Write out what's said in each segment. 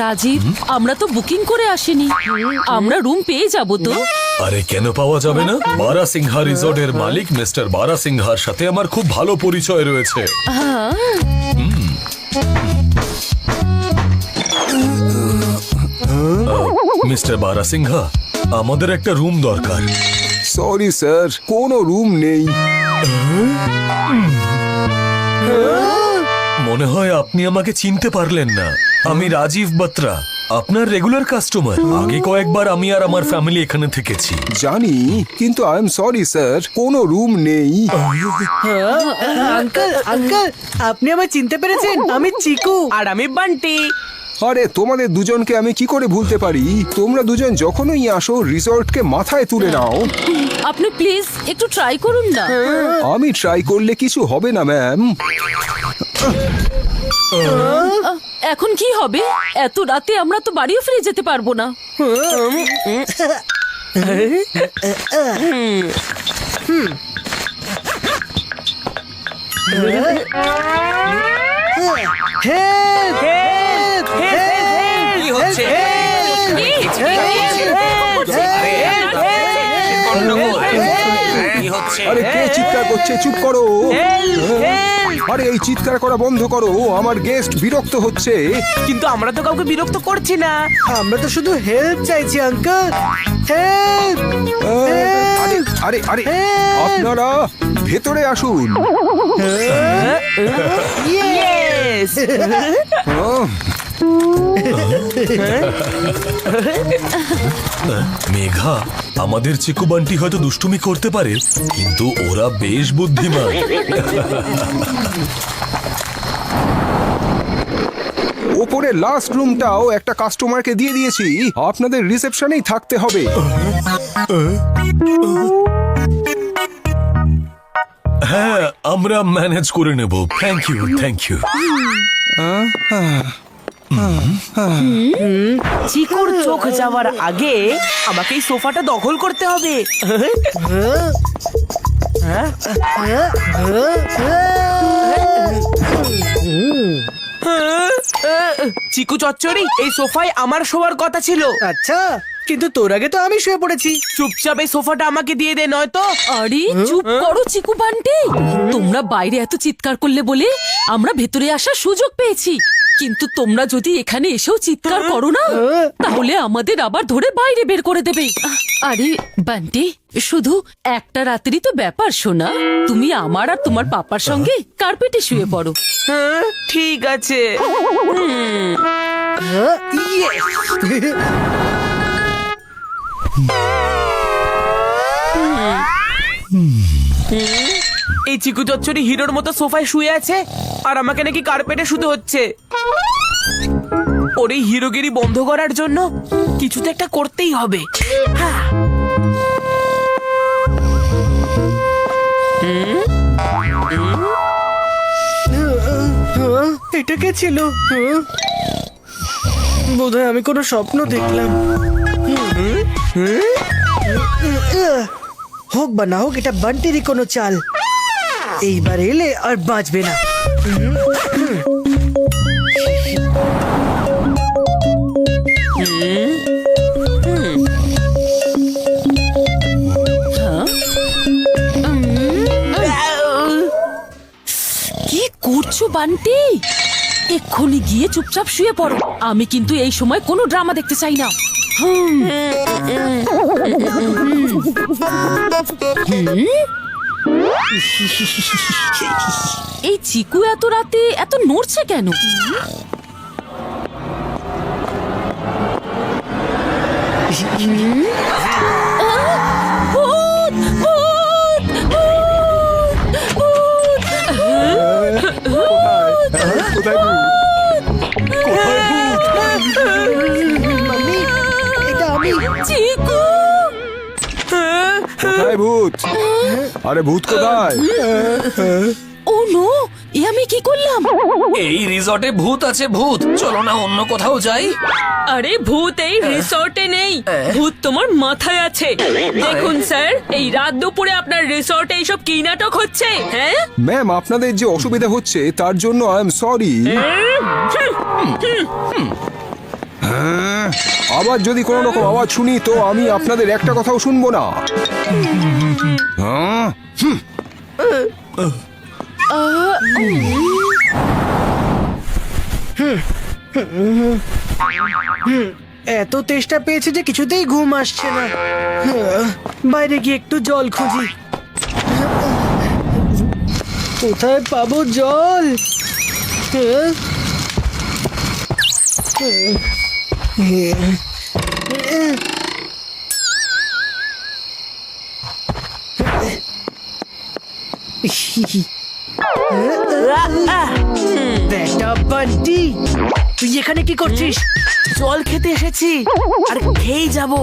রাজীব, আমরা তো বুকিং করে আসিনি, আমরা রুম পেয়ে যাব তো? আরে কেন পাওয়া যাবে না? বারা সিংহা রিসর্টের মালিক মিস্টার বারা সিংহার সাথে আমার খুব ভালো পরিচয় রয়েছে। মিস্টার বারা সিংহা, আমাদের একটা রুম দরকার। সরি স্যার, কোনো রুম নেই। মনে হয় আপনি আমাকে চিনতে পারলেন না। আমি রাজীব বাত্রা, আপনার রেগুলার কাস্টমার। আগে কয়েকবার আমি আর আমার ফ্যামিলি এখানে থেকেছি। জানি, কিন্তু আই এম সরি স্যার, কোনো রুম নেই। আঙ্কেল আঙ্কেল, আপনি আমায় চিনতে পেরেছেন? আমি চিকু আর আমি বান্টি। আরে তোমাদের দুজনকে আমি কি করে ভুলতে পারি? তোমরা দুজন যখনই আসো রিসর্টকে মাথায় তুলে নাও। আপনি প্লিজ একটু ট্রাই করুন না। আমি ট্রাই করলে কিছু হবে না ম্যাম। এখন কি হবে? এত রাতে আমরা তো বাড়িও ফিরে যেতে পারবো না। আরে কে চিৎকার করছে? চুপ করো। আরে এই চিৎকার করা বন্ধ করো, আমার গেস্ট বিরক্ত হচ্ছে। কিন্তু আমরা তো কাউকে বিরক্ত করছি না, আমরা তো শুধু হেল্প চাইছি আঙ্কেল। হেল্প! আরে আরে আরে আপনারা ভেতরে আসুন। ইয়েস! মেঘা, আমাদের চিকু বান্টি হয়তো দুষ্টুমি করতে পারে, কিন্তু ওরা বেশ বুদ্ধিমান। ওপরে লাস্ট রুমটাও একটা কাস্টমারকে দিয়ে দিয়েছি, আপনাদের রিসেপশনেই থাকতে হবে। হ্যাঁ, আমরা ম্যানেজ করে নেব। Thank you, thank you. চিকুর চোখ যাওয়ার আগে আমাকে এই সোফাটা দখল করতে হবে। চিকু চচ্চড়ি, এই সোফায় আমার শোয়ার কথা ছিল। আচ্ছা, কিন্তু তোর আগে তো আমি শুয়ে পড়েছি। চুপচাপ এই সোফাটা আমাকে দিয়ে দে, নয়তো। আরে চুপ করো চিকু বান্টি। তোমরা বাইরে এত চিৎকার করলে বলে আমরা ভেতরে আসার সুযোগ পেয়েছি, কিন্তু তোমরা যদি এখানে এসেও চিৎকার করো না, তাহলে আমাদের আবার ধরে বাইরে বের করে দেবে। আরে বান্টি, শুধু একটা রাতেরই তো ব্যাপার, শোনা। তুমি আমার আর তোমার পাপার সঙ্গে কার্পেটে শুয়ে পড়ো। হ্যাঁ, ঠিক আছে। এই চিকু চচ্চড়ি হিরোর মতো সোফায় শুয়ে আছে, আর আমাকে নাকি কার্পেটে শুতে হচ্ছে। ওর এই হিরোগিরি বন্ধ করার জন্য কিছু তো একটা করতেই হবে। হ্যাঁ। এটা কে ছিল? বোধহয় আমি কোনো স্বপ্ন দেখলাম। হোক বা না হোক, এটা বান্টিরই কোনো চাল। এইবার এলে আর বাঁচবে না। কি করছো বান্টি? এক্ষুনি গিয়ে চুপচাপ শুয়ে পড়ো। আমি কিন্তু এই সময় কোনো ড্রামা দেখতে চাই না। এই চিকু এত রাতে এত নড়ছে কেন? ভূত! ভূত! ভূত! কোথায় ভূত? কোথায় ভূত? মাম্মি, এটা আমি। চিকু! কোথায় ভূত? আরে ভূত কোথায়? ও নো, এ আমি কি করলাম? এই রিসর্টে ভূত আছে। ভূত, চলো না অন্য কোথাও যাই। আরে ভূত এই রিসর্টে নেই, ভূত তোমার মাথায় আছে। দেখুন স্যার, এই রাত দুপুরে আপনার রিসর্টে এইসব কি নাটক হচ্ছে? হ্যাঁ, ম্যাম, আপনাদের যে অসুবিধা হচ্ছে তার জন্য আই এম সরি। আবার যদি কোনো রকম আওয়াজ শুনি তো আমি আপনাদের একটা কথাও শুনবো না। হ্যাঁ? এত তেষ্টা পেয়েছে যে কিছুতেই ঘুম আসছে না। বাইরে গিয়ে একটু জল খুঁজি। কোথায় পাবো জল? বেটা বান্টি, তুই এখানে কি করছিস? জল খেতে এসেছি আর খেয়েই যাব,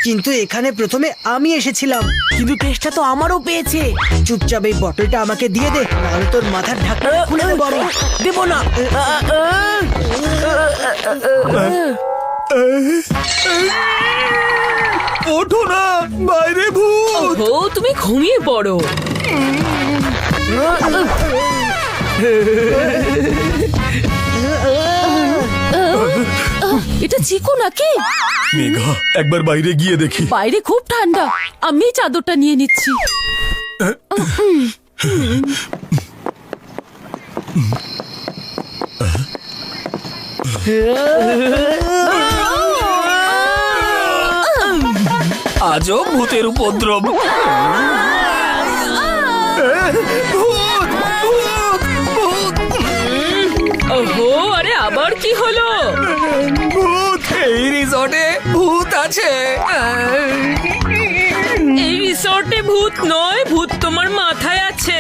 কিন্তু এখানে প্রথমে আমি এসেছিলাম। কিন্তু টেস্টটা তো আমারও পেয়েছে। চুপচাপ এই বটলটা আমাকে দিয়ে দে, নাহলে তোর মাথার ঢাকনা খুলে দেবো আমি। দেবো না। ওঠো না, বাইরে ভূত। ও তুমি ঘুমিয়ে পড়ো। এটা চিকু নাকি? মেঘা, একবার বাইরে গিয়ে দেখি। বাইরে খুব ঠান্ডা, আমি এই চাদরটা নিয়ে নিচ্ছি। আজও ভূতের উপদ্রব। ওহো, আরে আবার কি হলো? ভূত, এই রিসর্টে ভূত আছে। এই রিসর্টে ভূত নয়, ভূত তোমার মাথায় আছে।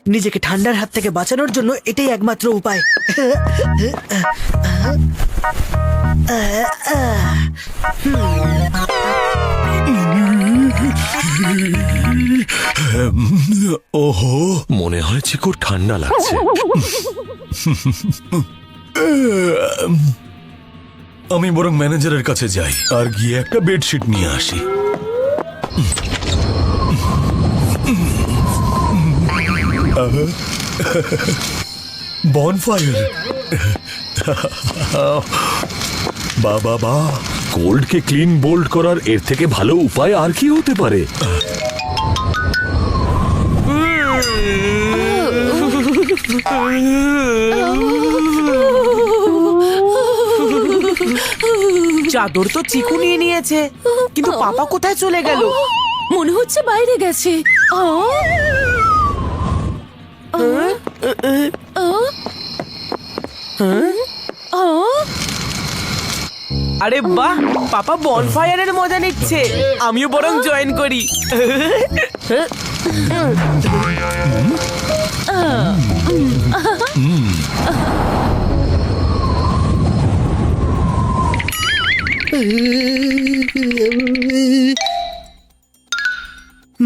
নিজেকে ঠান্ডার হাত থেকে বাঁচানোর জন্য এটাই একমাত্র উপায়। ওহো, মনে হয় চিকুর ঠান্ডা লাগছে। আমি বরং ম্যানেজারের কাছে যাই আর গিয়ে একটা বেডশিট নিয়ে আসি। বনফায়ার, বাবা, কোল্ডকে ক্লিন বোল্ড করার এর থেকে ভালো উপায় আর কি হতে পারে? চাদর তো চিকু নিয়ে নিয়েছে, কিন্তু পাপা কোথায় চলে গেল? মনে হচ্ছে বাইরে গেছে। আরে বাহ, পাপা বনফায়ারের মজা নিচ্ছে। আমিও বরং জয়েন করি।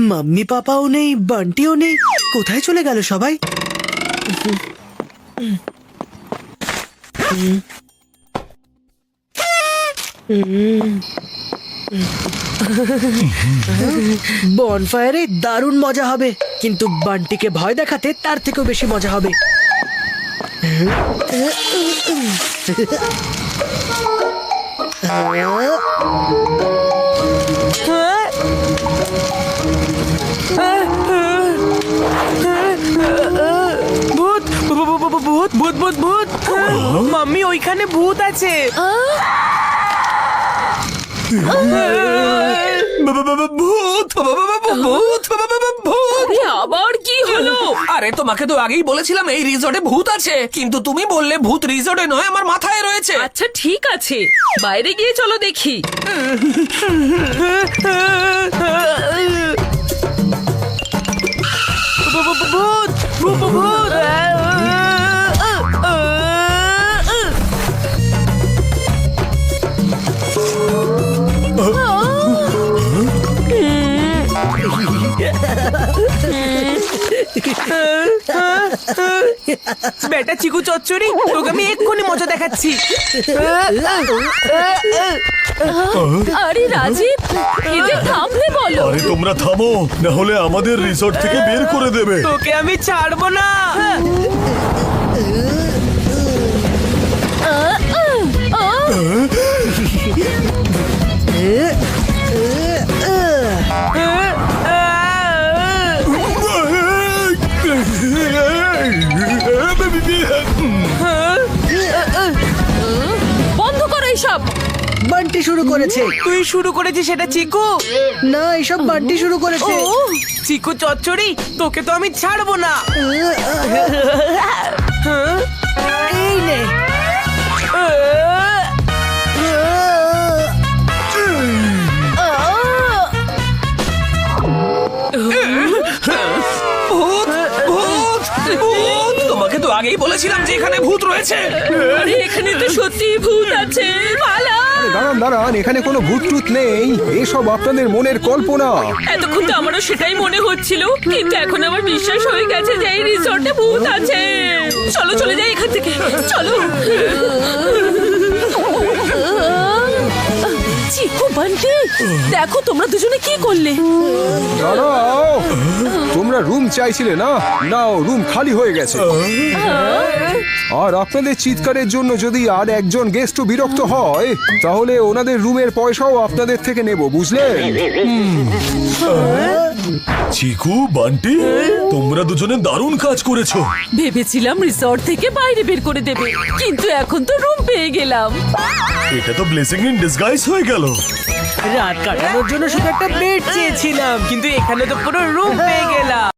মাম্মি পাপাও নেই, বান্টিও নেই, কোথায় চলে গেল সবাই? বনফায়ারে দারুণ মজা হবে, কিন্তু বান্টিকে ভয় দেখাতে তার থেকেও বেশি মজা হবে। ভূত ভূত ভূত ভূত ভূত, মাম্মি ওইখানে ভূত আছে। ভূত, ভূত, ভূত। আরে আবার কি হলো? আরে তোমাকে তো আগেই বলেছিলাম এই রিসর্টে ভূত আছে, কিন্তু তুমি বললে ভূত রিসর্টে নয়, আমার মাথায় রয়েছে। আচ্ছা ঠিক আছে, বাইরে গিয়ে চলো দেখি। ভূত ভূত ভূত। বেটা চিকু চচ্চড়ি, তোকে আমি এক্ষুনি মজা দেখাচ্ছি। আরে রাজীব, এদের থামলে বলো। আরে তোমরা থামো, না হলে আমাদের রিসর্ট থেকে বের করে দেবে। তোকে আমি ছাড়বো না। বন্ধ করো এইসব। বান্টি শুরু করেছে। তুই শুরু করেছিস সেটা চিকু? না, এসব বান্টি শুরু করেছে। ও চিকু চচ্চড়ি, তোকে তো আমি ছাড়বো না। এই নে। তোমাকে তো আগেই বলেছিলাম যে এখানে ভূত রয়েছে। আরে এখানে তো সত্যি ভূত আছে, পালা। দাঁড়ান দাঁড়ান, এখানে কোনো ভূত টুত নেই, এসব আপনাদের মনের কল্পনা। এতক্ষণ তো আমারও সেটাই মনে হচ্ছিল, কিন্তু এখন আমার বিশ্বাস হয়ে গেছে যে এই রিসর্টে ভূত আছে। চলো চলে যাই এখান থেকে, চলো। চিকু বান্টি, দেখো তোমরা দুজনে কি করলে। দাঁড়াও, তোমরা রুম চাইছিলে না? নাও, রুম খালি হয়ে গেছে। আর আপনাদের চিৎকারের জন্য যদি আর একজন গেস্টও বিরক্ত হয়, তাহলে ওনাদের রুমের পয়সাও আপনাদের থেকে নেব, বুঝলেন? চিকু, বান্টি, তোমরা দুজনে দারুণ কাজ করেছো। ভেবেছিলাম রিসর্ট থেকে বাইরে বের করে দেবে, কিন্তু এখন তো রুম পেয়ে গেলাম। এটা তো ব্লেসিং ইন ডিসগাইজ হয়ে গেল। রাত কাটানোর জন্য শুধু একটা বেড চেয়েছিলাম, কিন্তু এখানে তো পুরো রুম পেয়ে গেলাম।